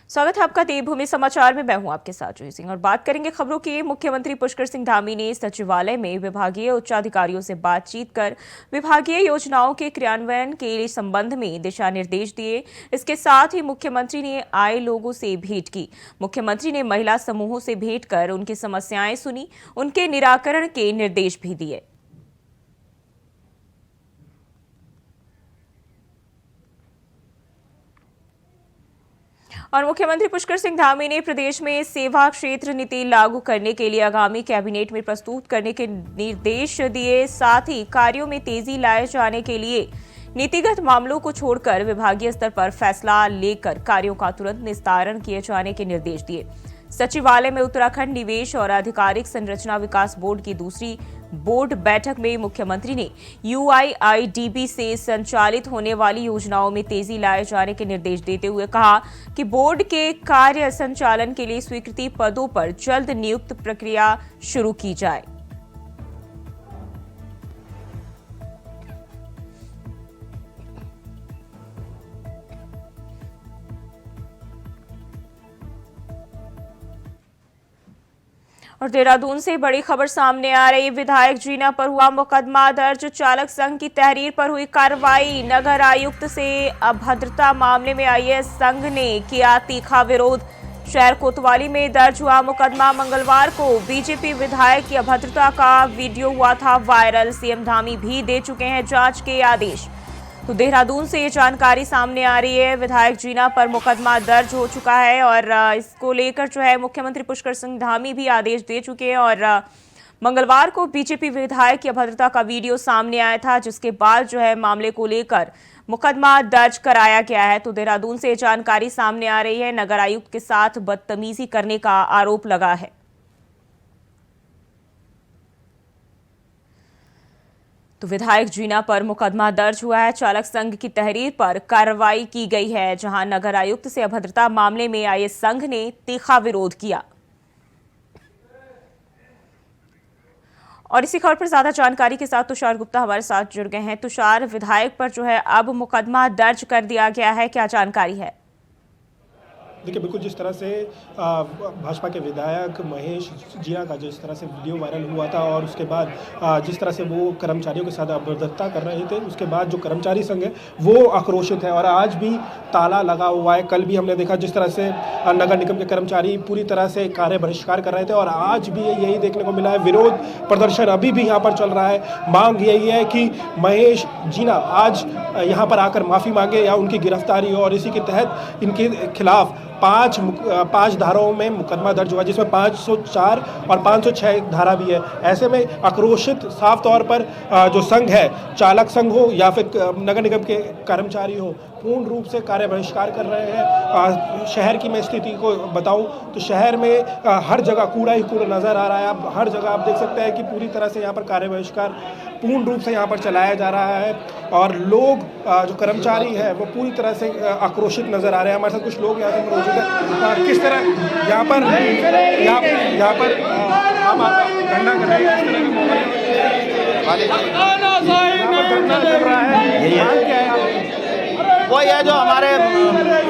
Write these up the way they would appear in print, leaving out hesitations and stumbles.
स्वागत है आपका देवभूमि समाचार में। मैं हूं आपके साथ जूही सिंह और बात करेंगे खबरों की। मुख्यमंत्री पुष्कर सिंह धामी ने सचिवालय में विभागीय उच्चाधिकारियों से बातचीत कर विभागीय योजनाओं के क्रियान्वयन के संबंध में दिशा निर्देश दिए। इसके साथ ही मुख्यमंत्री ने आए लोगों से भेंट की। मुख्यमंत्री ने महिला समूहों से भेंट कर उनकी समस्याएं सुनी, उनके निराकरण के निर्देश भी दिए। और मुख्यमंत्री पुष्कर सिंह धामी ने प्रदेश में सेवा क्षेत्र नीति लागू करने के लिए आगामी कैबिनेट में प्रस्तुत करने के निर्देश दिए। साथ ही कार्यों में तेजी लाए जाने के लिए नीतिगत मामलों को छोड़कर विभागीय स्तर पर फैसला लेकर कार्यों का तुरंत निस्तारण किए जाने के निर्देश दिए। सचिवालय में उत्तराखंड निवेश और आधिकारिक संरचना विकास बोर्ड की दूसरी बोर्ड बैठक में मुख्यमंत्री ने UIIDB से संचालित होने वाली योजनाओं में तेजी लाए जाने के निर्देश देते हुए कहा कि बोर्ड के कार्य संचालन के लिए स्वीकृति पदों पर जल्द नियुक्त प्रक्रिया शुरू की जाए। और देहरादून से बड़ी खबर सामने आ रही। विधायक जीना पर हुआ मुकदमा दर्ज, चालक संघ की तहरीर पर हुई कार्रवाई। नगर आयुक्त से अभद्रता मामले में IAS संघ ने किया तीखा विरोध। शहर कोतवाली में दर्ज हुआ मुकदमा। मंगलवार को बीजेपी विधायक की अभद्रता का वीडियो हुआ था वायरल। CM धामी भी दे चुके हैं जांच के आदेश। तो देहरादून से ये जानकारी सामने आ रही है। विधायक जीना पर मुकदमा दर्ज हो चुका है और इसको लेकर जो है मुख्यमंत्री पुष्कर सिंह धामी भी आदेश दे चुके हैं। और मंगलवार को बीजेपी विधायक की अभद्रता का वीडियो सामने आया था, जिसके बाद जो है मामले को लेकर मुकदमा दर्ज कराया गया है। तो देहरादून से ये जानकारी सामने आ रही है। नगर आयुक्त के साथ बदतमीजी करने का आरोप लगा है। तो विधायक जीना पर मुकदमा दर्ज हुआ है। चालक संघ की तहरीर पर कार्रवाई की गई है, जहां नगर आयुक्त से अभद्रता मामले में IAS संघ ने तीखा विरोध किया। और इसी खबर पर ज्यादा जानकारी के साथ तुषार गुप्ता हमारे साथ जुड़ गए हैं। तुषार, विधायक पर जो है अब मुकदमा दर्ज कर दिया गया है, क्या जानकारी है? देखिए, बिल्कुल जिस तरह से भाजपा के विधायक महेश जीना का जिस तरह से वीडियो वायरल हुआ था और उसके बाद जिस तरह से वो कर्मचारियों के साथ अभद्रता कर रहे थे, उसके बाद जो कर्मचारी संघ है वो आक्रोशित है और आज भी ताला लगा हुआ है। कल भी हमने देखा जिस तरह से नगर निगम के कर्मचारी पूरी तरह से कार्य बहिष्कार कर रहे थे और आज भी यही देखने को मिला है। विरोध प्रदर्शन अभी भी यहाँ पर चल रहा है। मांग यही है कि महेश जीना आज यहाँ पर आकर माफ़ी मांगे या उनकी गिरफ्तारी हो और इसी के तहत इनके खिलाफ पांच धाराओं में मुकदमा दर्ज हुआ, जिसमें 504 और 506 धारा भी है। ऐसे में आक्रोशित साफ तौर पर जो संघ है, चालक संघ हो या फिर नगर निगम के कर्मचारी हो, पूर्ण रूप से कार्य बहिष्कार कर रहे हैं। शहर की मैं स्थिति को बताऊं तो शहर में हर जगह कूड़ा ही कूड़ा नज़र आ रहा है। अब हर जगह आप देख सकते हैं कि पूरी तरह से यहाँ पर कार्य बहिष्कार पूर्ण रूप से यहाँ पर चलाया जा रहा है और लोग जो कर्मचारी है वो पूरी तरह से आक्रोशित नज़र आ रहे हैं। हमारे साथ कुछ लोग यहाँ पर मौजूद हैं। किस तरह यहाँ पर हम धरना कर रहे हैं, धरना चल रहा है, वो ये जो हमारे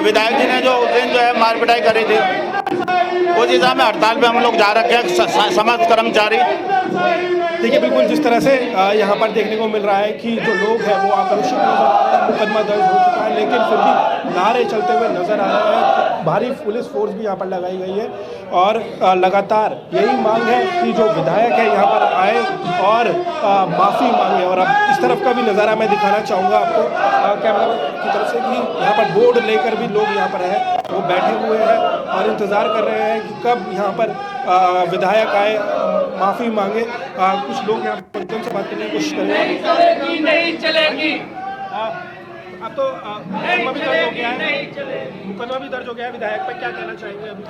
विधायक जी ने जो उस दिन जो है मार पिटाई करी थी, उस हिसाब में हड़ताल पे हम लोग जा रखे हैं समस्त कर्मचारी। देखिए, बिल्कुल जिस तरह से यहाँ पर देखने को मिल रहा है कि जो लोग हैं वो आक्रोशित नजर आ रहे हैं। मुकदमा दर्ज हो चुका है लेकिन फिर भी नारे चलते हुए नजर आ रहे हैं। भारी पुलिस फोर्स भी यहाँ पर लगाई गई है और लगातार यही मांग है कि जो विधायक है यहाँ पर आए और माफ़ी मांगे। और अब इस तरफ का भी नज़ारा मैं दिखाना चाहूँगा आपको कैमरा की तरफ से कि यहाँ पर बोर्ड लेकर भी लोग यहाँ पर है, वो बैठे हुए हैं और इंतज़ार कर रहे हैं कि कब यहाँ पर विधायक आए, माफ़ी मांगे। कुछ लोग यहाँ पर से बात करने की कोशिश करेंगे। नहीं चलेगी। अब तो मुकदमा भी दर्ज हो गया है, मुकदमा भी दर्ज हो गया है विधायक पर, क्या कहना चाहेंगे अभी?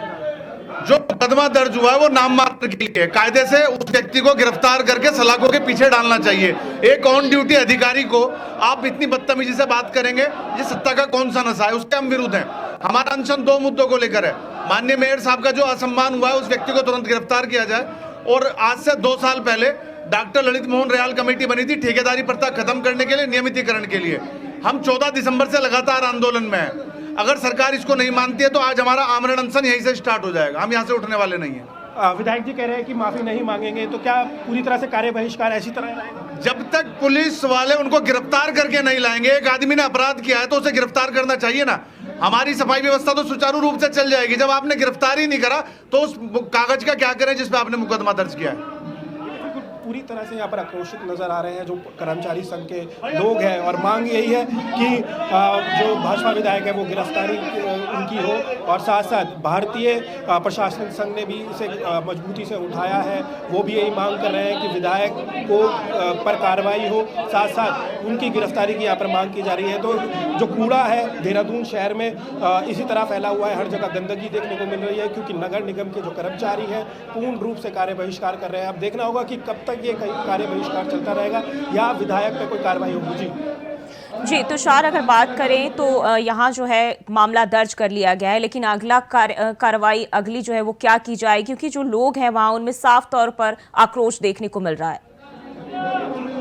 जो मुकदमा दर्ज हुआ है वो नाम मात्र के लिए, कायदे से उस व्यक्ति को गिरफ्तार करके सलाखों के पीछे डालना चाहिए। एक ऑन ड्यूटी अधिकारी को आप इतनी बदतमीजी से बात करेंगे, ये सत्ता का कौन सा नशा है? उसके हम विरुद्ध हैं। हमारा अनशन 2 मुद्दों को लेकर है। माननीय मेयर साहब का जो असम्मान हुआ है उस व्यक्ति को तुरंत गिरफ्तार किया जाए। और आज से 2 साल पहले doctor Lalit Mohan royal committee बनी थी ठेकेदारी प्रथा खत्म करने के लिए, नियमितीकरण के लिए। हम 14 दिसंबर से लगातार आंदोलन में हैं। अगर सरकार इसको नहीं मानती है तो आज हमारा आमरण अनशन यहीं से स्टार्ट हो जाएगा, हम यहाँ से उठने वाले नहीं हैं। विधायक जी कह रहे हैं कि माफी नहीं मांगेंगे, तो क्या पूरी तरह से कार्य बहिष्कार ऐसी तरह रहेगा? जब तक पुलिस वाले उनको गिरफ्तार करके नहीं लाएंगे, एक आदमी ने अपराध किया है तो उसे गिरफ्तार करना चाहिए ना। हमारी सफाई व्यवस्था तो सुचारू रूप से चल जाएगी। जब आपने गिरफ्तार ही नहीं करा तो उस कागज का क्या करें जिस पे आपने मुकदमा दर्ज किया है। पूरी तरह से यहाँ पर आक्रोशित नजर आ रहे हैं जो कर्मचारी संघ के लोग हैं, और मांग यही है कि जो भाजपा विधायक है वो गिरफ्तारी उनकी हो, और साथ साथ भारतीय प्रशासनिक संघ ने भी इसे मजबूती से उठाया है। वो भी यही मांग कर रहे हैं कि विधायक को पर कार्रवाई हो, साथ साथ उनकी गिरफ्तारी की यहाँ पर मांग की जा रही है। तो जो कूड़ा है देहरादून शहर में इसी तरह फैला हुआ है, हर जगह गंदगी देखने को मिल रही है, क्योंकि नगर निगम के जो कर्मचारी हैं पूर्ण रूप से कार्य बहिष्कार कर रहे हैं। अब देखना होगा कि कब तक ये कार्य बहिष्कार चलता रहेगा या विधायक पे कोई कार्रवाई होगी। जी तुषार, अगर बात करें तो यहाँ जो है मामला दर्ज कर लिया गया है, लेकिन अगला कार्रवाई अगली जो है वो क्या की जाएगी, क्योंकि जो लोग हैं वहाँ उनमें साफ तौर पर आक्रोश देखने को मिल रहा है।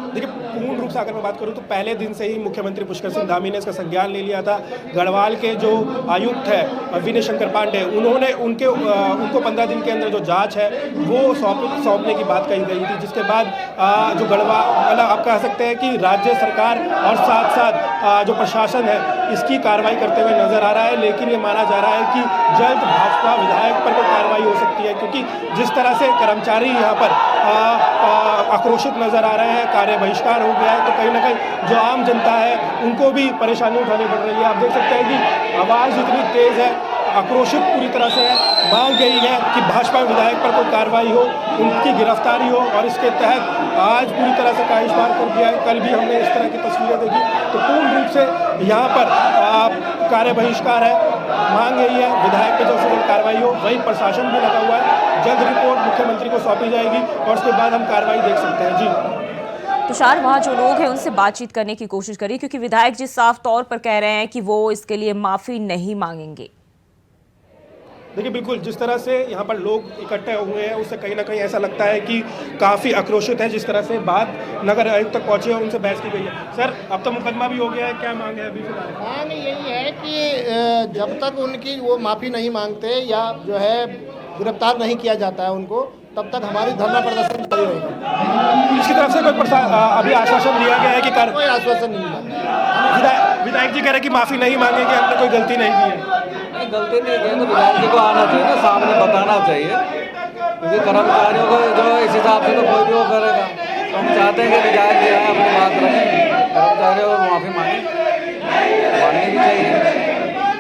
देखिए, पूर्ण रूप से अगर मैं बात करूं तो पहले दिन से ही मुख्यमंत्री पुष्कर सिंह धामी ने इसका संज्ञान ले लिया था। गढ़वाल के जो आयुक्त है विनय शंकर पांडे, उन्होंने उनको 15 दिन के अंदर जो जांच है वो सौंपने की बात कही गई थी, जिसके बाद जो मतलब आप कह सकते हैं कि राज्य सरकार और साथ साथ जो प्रशासन है इसकी कार्रवाई करते हुए नजर आ रहा है। लेकिन ये माना जा रहा है कि जल्द भाजपा विधायक पर कोई कार्रवाई हो सकती है, क्योंकि जिस तरह से कर्मचारी यहाँ पर आक्रोशित नजर आ रहे हैं, कार्य बहिष्कार हो गया है, तो कहीं ना कहीं जो आम जनता है उनको भी परेशानी उठानी पड़ रही है। आप देख सकते हैं कि आवाज़ इतनी तेज़ है, आक्रोशित पूरी तरह से है। मांग यही है कि भाजपा विधायक पर कोई कार्रवाई हो, उनकी गिरफ्तारी हो, और इसके तहत आज पूरी तरह से बहिष्कार कर दिया है। कल भी हमने इस तरह की तस्वीरें देखी, तो पूर्ण रूप से यहाँ पर कार्य बहिष्कार है। मांग यही है विधायक पे जल्द से जल्द कार्रवाई हो। वही प्रशासन भी लगा हुआ है, जल्द रिपोर्ट मुख्यमंत्री को सौंपी जाएगी और उसके बाद हम कार्रवाई देख सकते हैं। जी तुषार, वहाँ जो लोग हैं उनसे बातचीत करने की कोशिश करिए, क्योंकि विधायक जी साफ तौर पर कह रहे हैं कि वो इसके लिए माफी नहीं मांगेंगे। देखिए, बिल्कुल जिस तरह से यहाँ पर लोग इकट्ठे हुए हैं उससे कहीं ना कहीं ऐसा लगता है कि काफ़ी आक्रोशित है। जिस तरह से बात नगर आयुक्त तक पहुँची और उनसे बहस की गई है। सर, अब तो मुकदमा भी हो गया है, क्या मांग है अभी फिलहाल? मांग यही है कि जब तक उनकी वो माफ़ी नहीं मांगते या जो है गिरफ्तार नहीं किया जाता है उनको, तब तक हमारी धरना प्रदर्शन जारी रहेगा। इसकी तरफ से कोई अभी आश्वासन दिया गया है कि कोई आश्वासन नहीं मिला। विधायक जी कह रहे हैं कि माफ़ी नहीं मांगेंगे, हमने कोई गलती नहीं की है। गलती नहीं की तो विधायक जी को आना चाहिए ना, सामने बताना चाहिए, क्योंकि कर्मचारियों को जो इस हिसाब से तो कोई भी वो करेगा। तो हम चाहते हैं कि विधायक जी आए, अपनी बात रखें, कर्मचारियों को माफ़ी मांगनी भी चाहिए।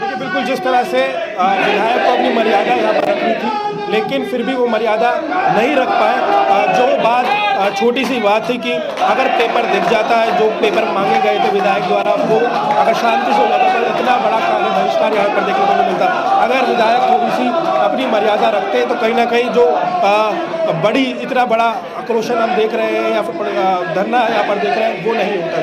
देखिए, बिल्कुल जिस तरह से विधायक को अपनी मर्यादा यहाँ पर रखनी थी, लेकिन फिर भी वो मर्यादा नहीं रख पाए। जो बात छोटी सी बात थी कि अगर पेपर दिख जाता है, जो पेपर मांगे गए थे विधायक द्वारा, वो अगर शांति से हो जाता तो इतना बड़ा कार्य बहिष्कार यहाँ पर देखने को नहीं मिलता। अगर विधायक थोड़ी सी अपनी मर्यादा रखते तो कहीं ना कहीं जो इतना बड़ा आक्रोशन हम देख रहे हैं या फिर धरना यहाँ पर देख रहे हैं वो नहीं होता।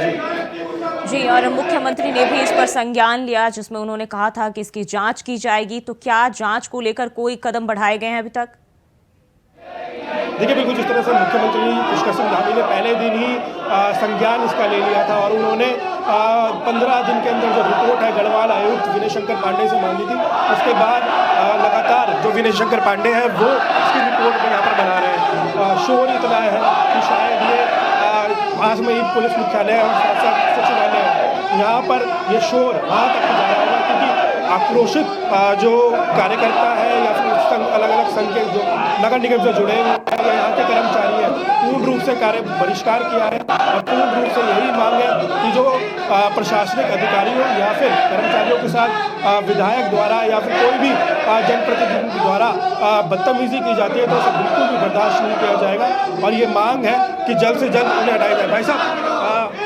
जी, और मुख्यमंत्री ने भी इस पर संज्ञान लिया, जिसमें उन्होंने कहा था कि इसकी जांच की जाएगी। तो क्या जांच को लेकर कोई कदम बढ़ाए गए हैं अभी तक? देखिए, बिल्कुल जिस तरह से मुख्यमंत्री पुष्कर सिंह धामी ने पहले दिन ही संज्ञान इसका ले लिया था और उन्होंने 15 दिन के अंदर जो रिपोर्ट है गढ़वाल आयुक्त विनय शंकर पांडे से मांगी थी, उसके बाद लगातार जो विनय शंकर पांडे हैं वो इसकी रिपोर्ट को यहाँ पर बना रहे हैं। शोर इतना है कि शायद ये पास में ही पुलिस मुख्यालय और साथ साथ सचिवालय, यहाँ पर ये शोर वहाँ तक जा रहा होगा, क्योंकि आक्रोशित जो कार्यकर्ता है या फिर अलग अलग संघ के जो नगर निगम से जुड़े हुए हैं या यहाँ के कर्मचारी हैं, पूर्ण रूप से कार्य बहिष्कार किया है। और पूर्ण रूप से यही मांग है कि जो प्रशासनिक अधिकारियों या फिर कर्मचारियों के साथ विधायक द्वारा या फिर कोई भी जनप्रतिनिधि द्वारा बदतमीजी की जाती है तो उसे बिल्कुल भी बर्दाश्त नहीं किया जाएगा। और ये मांग है कि जल्द से जल्द उन्हें हटाया जाए। भाई साहब,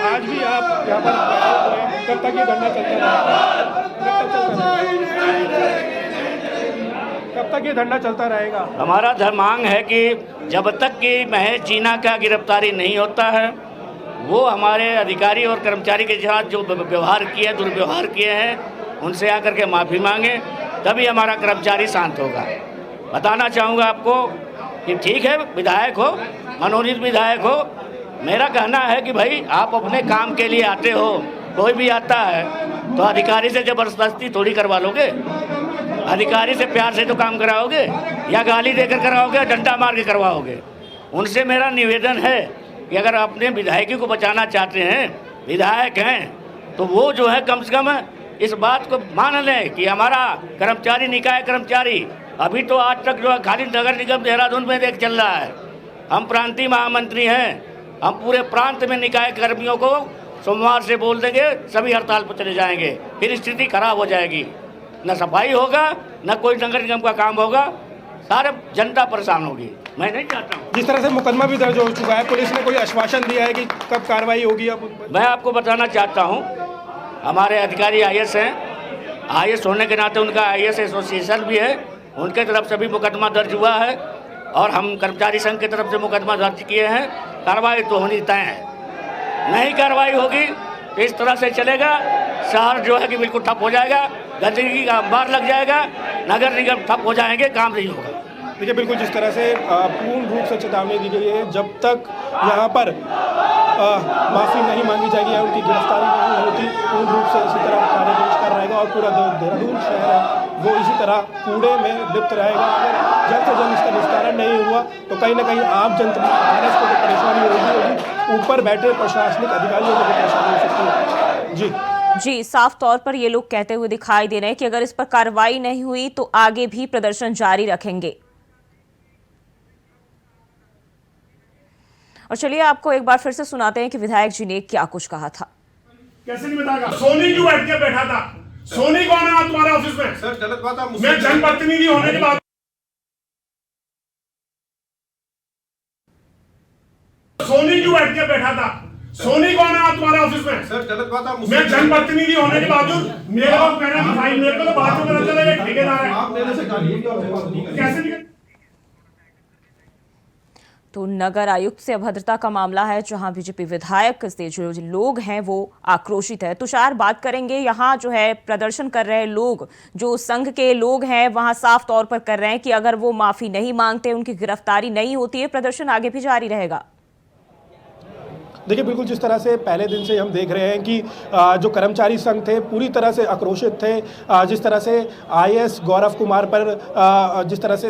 आज भी आप यहाँ पर कब तक ये धरना चलता रहेगा? कब तक ये धरना चलता रहेगा? हमारा मांग है कि जब तक कि महेश जीना का गिरफ्तारी नहीं होता है, वो हमारे अधिकारी और कर्मचारी के साथ जो व्यवहार किए, दुर्व्यवहार किए हैं, उनसे आकर के माफ़ी मांगे, तभी हमारा कर्मचारी शांत होगा। बताना चाहूँगा आपको कि ठीक है, विधायक हो, मनोनीत विधायक हो, मेरा कहना है कि भाई आप अपने काम के लिए आते हो, कोई भी आता है, तो अधिकारी से जबरदस्ती थोड़ी करवा लोगे। अधिकारी से प्यार से तो काम कराओगे, या गाली देकर कराओगे, डंडा मार के करवाओगे। उनसे मेरा निवेदन है कि अगर अपने विधायकी को बचाना चाहते हैं, विधायक हैं, तो वो जो है कम से कम इस बात को मान लें कि हमारा कर्मचारी निकाय कर्मचारी अभी तो आज तक जो है खाली नगर निगम देहरादून में देख चल रहा है। हम प्रांतीय महामंत्री हैं, हम पूरे प्रांत में निकाय कर्मियों को सोमवार से बोल देंगे, सभी हड़ताल पर चले जाएंगे, फिर स्थिति खराब हो जाएगी। न सफाई होगा, न कोई नगर निगम का काम होगा, सारे जनता परेशान होगी। मैं नहीं चाहता हूँ। जिस तरह से मुकदमा भी दर्ज हो चुका है, पुलिस ने कोई आश्वासन दिया है कि कब कार्रवाई होगी? अब मैं आपको बताना चाहता हूँ, हमारे अधिकारी IAS हैं, IAS होने के नाते उनका IAS एसोसिएशन भी है, उनके तरफ से भी मुकदमा दर्ज हुआ है और हम कर्मचारी संघ की तरफ से मुकदमा दर्ज किए हैं। कार्रवाई तो होनी तय है। नहीं कार्रवाई होगी तो इस तरह से चलेगा, शहर जो है कि बिल्कुल ठप हो जाएगा, गंदगी का अंबार लग जाएगा, नगर निगम ठप हो जाएंगे, काम नहीं होगा। देखिए, बिल्कुल जिस तरह से पूर्ण रूप से चेतावनी दी गई है, जब तक यहाँ पर माफ़ी नहीं मांगी जाएगी या उनकी गिरफ्तारी नहीं होती, पूर्ण रूप से इसी तरह कार्य बहिष्कार रहेगा और पूरा देहरादून शहर है वो इसी तरह कूड़े में लिप्त रहेगा। अगर जल्द से जल्द इसका निस्तारण नहीं हुआ तो कहीं ना कहीं आम जनता को तो परेशानी होगी, ऊपर बैठे प्रशासनिक अधिकारियों को भी परेशानी हो सकती है। जी, साफ तौर पर ये लोग कहते हुए दिखाई दे रहे हैं कि अगर इस पर कार्रवाई नहीं हुई तो आगे भी प्रदर्शन जारी रखेंगे। और चलिए आपको एक बार फिर से सुनाते हैं कि विधायक जी ने क्या कुछ कहा था। कैसे नहीं बताएगा? सोनी क्यों बैठ के बैठा था? सोनी कौन है तुम्हारे ऑफिस में? सर गलत बात है। मैं जनप्रतिनिधि होने के बाद सोनी क्यों बैठ के बैठा था? सोनी कौन है तुम्हारे ऑफिस में? सर गलत बात है। मैं जनप्रतिनिधि होने के बावजूद मेरे को कहना कि भाई मेरे को तो बाद में पता चला ये ठेकेदार है। आप मेरे से गाली कैसे नहीं? तो नगर आयुक्त से अभद्रता का मामला है, जहां बीजेपी विधायक से जो लोग हैं वो आक्रोशित है। तुषार, बात करेंगे यहाँ जो है प्रदर्शन कर रहे लोग, जो संघ के लोग हैं, वहां साफ तौर पर कर रहे हैं कि अगर वो माफी नहीं मांगते, उनकी गिरफ्तारी नहीं होती है, प्रदर्शन आगे भी जारी रहेगा। देखिए, बिल्कुल जिस तरह से पहले दिन से हम देख रहे हैं कि जो कर्मचारी संघ थे पूरी तरह से आक्रोशित थे। जिस तरह से IAS गौरव कुमार पर जिस तरह से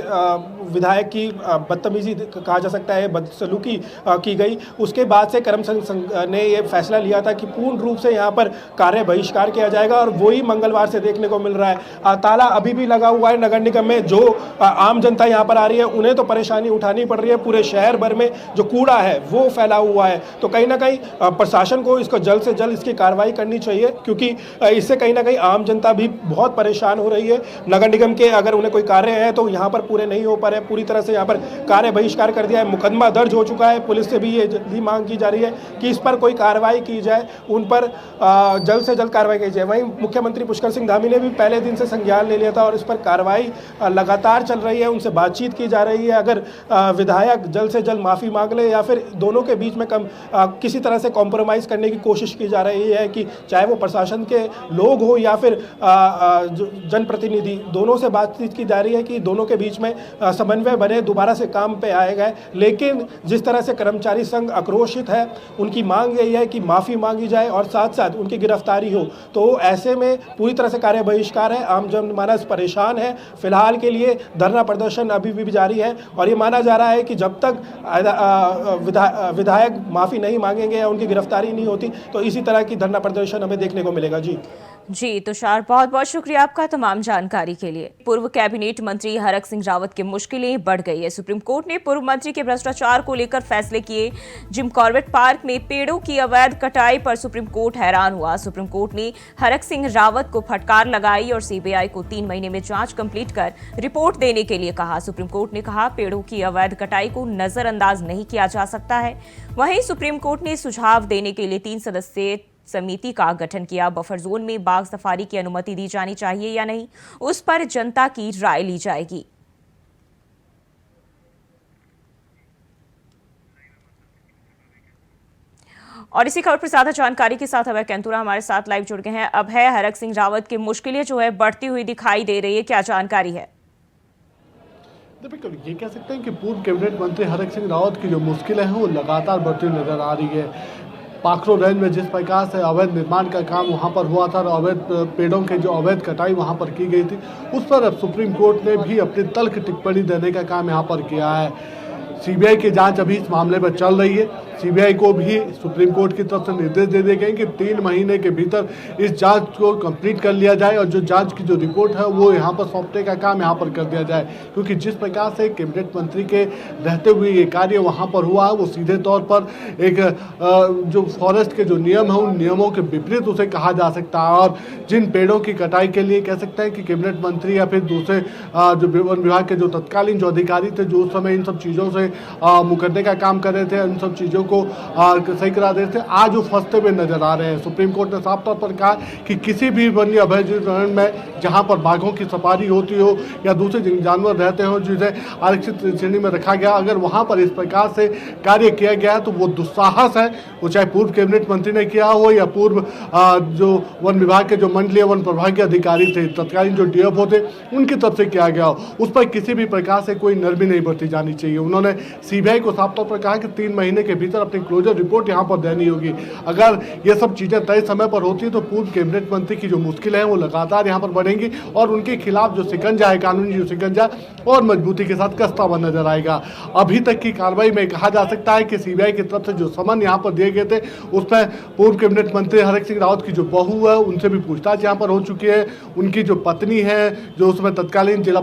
विधायक की बदतमीजी कहा जा सकता है, बदसलूकी की गई, उसके बाद से कर्म संघ ने ये फैसला लिया था कि पूर्ण रूप से यहाँ पर कार्य बहिष्कार किया जाएगा और वही मंगलवार से देखने को मिल रहा है। ताला अभी भी लगा हुआ है नगर निगम में। जो आम जनता यहाँ पर आ रही है उन्हें तो परेशानी उठानी पड़ रही है। पूरे शहर भर में जो कूड़ा है वो फैला हुआ है। तो कहीं ना कहीं प्रशासन को इसको जल्द से जल्द इसकी कार्रवाई करनी चाहिए, क्योंकि इससे कहीं ना कहीं आम जनता भी बहुत परेशान हो रही है। नगर निगम के अगर उन्हें कोई कार्य है तो यहाँ पर पूरे नहीं हो पा रहे, पूरी तरह से यहाँ पर कार्य बहिष्कार कर दिया है। मुकदमा दर्ज हो चुका है। पुलिस से भी ये जल्दी मांग की जा रही है कि इस पर कोई कार्रवाई की जाए, उन पर जल्द से जल्द कार्रवाई की जाए। वहीं मुख्यमंत्री पुष्कर सिंह धामी ने भी पहले दिन से संज्ञान ले लिया था और इस पर कार्रवाई लगातार चल रही है, उनसे बातचीत की जा रही है। अगर विधायक जल्द से जल्द माफ़ी मांग ले या फिर दोनों के बीच में किसी तरह से कॉम्प्रोमाइज़ करने की कोशिश की जा रही है, कि चाहे वो प्रशासन के लोग हो या फिर जनप्रतिनिधि, दोनों से बातचीत की जा रही है कि दोनों के बीच में समन्वय बने, दोबारा से काम पे आए गए। लेकिन जिस तरह से कर्मचारी संघ आक्रोशित है, उनकी मांग यही है कि माफ़ी मांगी जाए और साथ साथ उनकी गिरफ्तारी हो। तो ऐसे में पूरी तरह से कार्य बहिष्कार है, आम जनमानस परेशान है। फिलहाल के लिए धरना प्रदर्शन अभी भी जारी है और ये माना जा रहा है कि जब तक विधायक माफ़ी नहीं मांगेंगे या उनकी गिरफ्तारी नहीं होती तो इसी तरह की धरना प्रदर्शन हमें देखने को मिलेगा। जी तुषार, बहुत बहुत शुक्रिया आपका तमाम जानकारी के लिए। पूर्व कैबिनेट मंत्री हरक सिंह रावत की मुश्किलें बढ़ गई है। सुप्रीम कोर्ट ने पूर्व मंत्री के भ्रष्टाचार को लेकर फैसले किए। जिम कॉर्बेट पार्क में पेड़ों की अवैध कटाई पर सुप्रीम कोर्ट हैरान हुआ। सुप्रीम कोर्ट ने हरक सिंह रावत को फटकार लगाई और CBI को 3 महीने में जांच कंप्लीट कर रिपोर्ट देने के लिए कहा। सुप्रीम कोर्ट ने कहा पेड़ों की अवैध कटाई को नजरअंदाज नहीं किया जा सकता है। वहीं सुप्रीम कोर्ट ने सुझाव देने के लिए 3 सदस्यीय समिति का गठन किया। बफर जोन में बाघ सफारी की अनुमति दी जानी चाहिए या नहीं, उस पर जनता की राय ली जाएगी। और इसी खबर पर ज्यादा जानकारी के साथ अभय कैंतुरा हमारे साथ लाइव जुड़ गए हैं। अभय, हरक सिंह रावत की मुश्किलें जो है बढ़ती हुई दिखाई दे रही है, क्या जानकारी है? बिल्कुल ये कह सकते हैं कि पूर्व कैबिनेट मंत्री हरक सिंह रावत की जो मुश्किलें हैं वो लगातार बढ़ती हुई नजर आ रही है। पाखरो रेंज में जिस प्रकार से अवैध निर्माण का काम वहां पर हुआ था और अवैध पेड़ों के जो अवैध कटाई वहां पर की गई थी, उस पर अब सुप्रीम कोर्ट ने भी अपनी तल्ख टिप्पणी देने का काम यहां पर किया है। सीबीआई की जांच अभी इस मामले में चल रही है। सीबीआई को भी सुप्रीम कोर्ट की तरफ से निर्देश दे दिए गए कि 3 महीने के भीतर इस जांच को कंप्लीट कर लिया जाए और जो जांच की जो रिपोर्ट है वो यहाँ पर सौंपने का काम यहाँ पर कर दिया जाए, क्योंकि जिस प्रकार से कैबिनेट मंत्री के रहते हुए ये कार्य वहाँ पर हुआ है वो सीधे तौर पर एक जो फॉरेस्ट के जो नियम है उन नियमों के विपरीत उसे कहा जा सकता है। और जिन पेड़ों की कटाई के लिए कह सकते हैं कि कैबिनेट मंत्री या फिर दूसरे जो वन विभाग के जो तत्कालीन जो अधिकारी थे जो उस समय इन सब चीज़ों से मुकरने का काम कर रहे थे, इन सब चीज़ों को सही करा रहे थे, आज वो फंसते हुए नजर आ रहे हैं। सुप्रीम कोर्ट ने साफ तौर पर कहा कि किसी भी वन्य अभयारण्य में जहां पर बाघों की सफारी होती हो या दूसरे जानवर रहते हो जिसे आरक्षित श्रेणी में रखा गया, अगर वहां पर इस प्रकार से कार्य किया गया है तो वो दुस्साहस है। वो चाहे पूर्व कैबिनेट मंत्री ने किया हो या पूर्व जो वन विभाग के जो मंडलीय वन प्रभाग के अधिकारी थे, तत्कालीन जो डीएफओ थे, उनकी तरफ से किया गया हो, उस पर किसी भी प्रकार से कोई नरमी नहीं बरती जानी चाहिए। उन्होंने सीबीआई को साफ तौर पर कहा कि 3 महीने के भीतर अपनी क्लोजर रिपोर्ट यहां पर देनी होगी। अगर ये सब चीजें तय समय पर होती है तो पूर्व कैबिनेट मंत्री की जो मुश्किलें हैं वो लगातार यहां पर बढ़ेंगी और उनके खिलाफ जो शिकंजा है, कानूनी जो शिकंजा और मजबूती के साथ कसता हुआ नजर आएगा। अभी तक की कार्रवाई में कहा जा सकता है कि सीबीआई की तरफ से जो समन यहां पर दिए गए थे उसमें पूर्व कैबिनेट मंत्री हरक सिंह रावत की जो बहू है उनसे भी पूछताछ यहां पर हो चुकी है। उनकी जो पत्नी है जो उसमें तत्कालीन जिला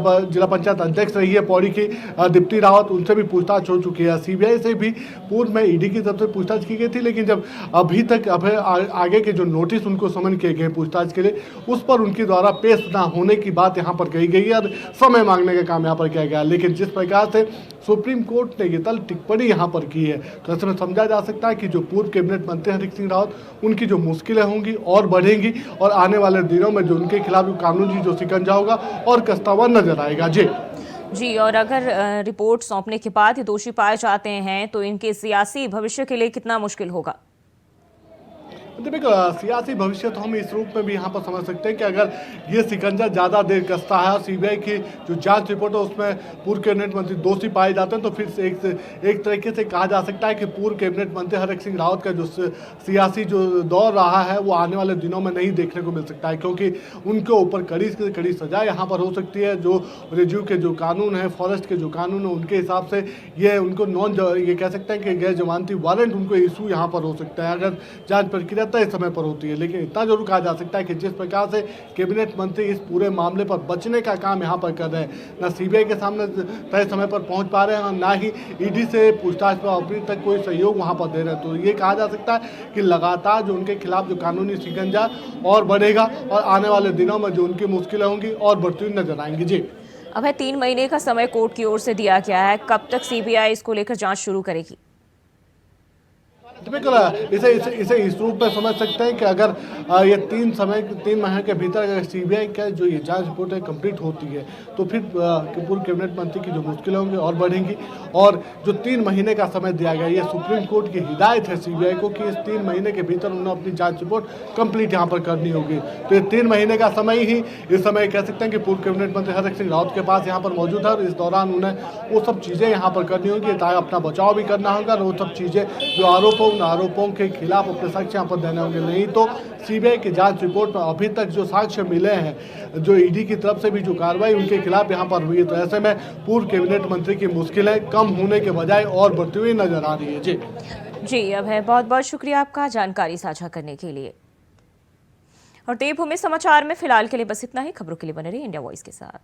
पंचायत अध्यक्ष रही है पौड़ी की दीप्ति रावत, उनसे भी पूछताछ हो चुकी है। सीबीआई से भी पूर्व में ईडी की तरफ से पूछताछ की गई थी, लेकिन जब अभी तक आगे के जो नोटिस उनको समन किए गए पूछताछ के लिए उस पर उनके द्वारा पेश ना होने की बात यहां पर कही गई है और समय मांगने का काम यहां पर किया गया। लेकिन जिस प्रकार से सुप्रीम कोर्ट ने ये तल टिप्पणी यहां पर की है तो ऐसे में समझा जा सकता है कि जो पूर्व कैबिनेट मंत्री हरक सिंह रावत उनकी जो मुश्किलें होंगी और बढ़ेंगी और आने वाले दिनों में जो उनके खिलाफ जो कानूनी जो शिकंजा होगा और कसता हुआ नजर आएगा। जी, और अगर रिपोर्ट सौंपने के बाद ये दोषी पाए जाते हैं तो इनके सियासी भविष्य के लिए कितना मुश्किल होगा? देखिए, सियासी भविष्य तो हम इस रूप में भी यहाँ पर समझ सकते हैं कि अगर ये शिकंजा ज़्यादा देर कसता है और सीबीआई की जो जांच रिपोर्ट है उसमें पूर्व कैबिनेट मंत्री दोषी पाए जाते हैं तो फिर एक तरीके से कहा जा सकता है कि पूर्व कैबिनेट मंत्री हरक सिंह रावत का जो सियासी जो दौर रहा है वो आने वाले दिनों में नहीं देखने को मिल सकता है, क्योंकि उनके ऊपर कड़ी से कड़ी सजा यहाँ पर हो सकती है। जो रिव्यू के जो कानून है, फॉरेस्ट के जो कानून है, उनके हिसाब से ये उनको ये कह सकते हैं कि गैर जमानती वारंट उनको इशू यहाँ पर हो सकता है अगर जाँच प्रक्रिया तय समय पर होती है। लेकिन इतना जरूर कहा जा सकता है कि जिस प्रकार से कैबिनेट मंत्री इस पूरे मामले पर बचने का काम यहाँ पर कर रहे हैं, ना सीबीआई के सामने तय समय पर पहुँच पा रहे हैं और ना ही ईडी से पूछताछ पर अभी तक कोई सहयोग वहाँ पर दे रहे हैं, तो ये कहा जा सकता है कि लगातार जो उनके खिलाफ जो कानूनी शिकंजा और बढ़ेगा और आने वाले दिनों में जो उनकी मुश्किलें होंगी और बढ़ती हुई नजर आएंगी। जी, अब है 3 महीने का समय कोर्ट की ओर से दिया गया है, कब तक सीबीआई इसको लेकर जांच शुरू करेगी? इसे इस रूप में समझ सकते हैं कि अगर ये 3 महीने के भीतर अगर सीबीआई का जो ये जांच रिपोर्ट है कंप्लीट होती है तो फिर पूर्व कैबिनेट मंत्री की जो मुश्किलें होंगी और बढ़ेंगी। और जो 3 महीने का समय दिया गया ये सुप्रीम कोर्ट की हिदायत है सीबीआई को कि इस 3 महीने के भीतर उन्हें अपनी जांच रिपोर्ट कंप्लीट यहाँ पर करनी होगी। तो ये 3 महीने का समय ही इस समय कह सकते हैं कि पूर्व कैबिनेट मंत्री हरक सिंह रावत के पास यहाँ पर मौजूद है और इस दौरान उन्हें वो सब चीज़ें यहाँ पर करनी होगी, ताकि अपना बचाव भी करना होगा और वो सब चीज़ें जो आरोपों के खिलाफ अपने साक्ष्य यहाँ पर देने होंगे। नहीं तो सीबीआई की जांच रिपोर्ट में अभी तक जो साक्ष्य मिले हैं, जो ईडी की तरफ से भी जो कार्रवाई उनके खिलाफ यहाँ पर हुई है, तो ऐसे में पूर्व कैबिनेट मंत्री की मुश्किलें कम होने के बजाय और बढ़ती हुई नजर आ रही है। जी, अब है बहुत बहुत शुक्रिया आपका जानकारी साझा करने के लिए। और देवभूमि समाचार में फिलहाल के लिए बस इतना ही। खबरों के लिए बने रहिए इंडिया वॉइस के साथ।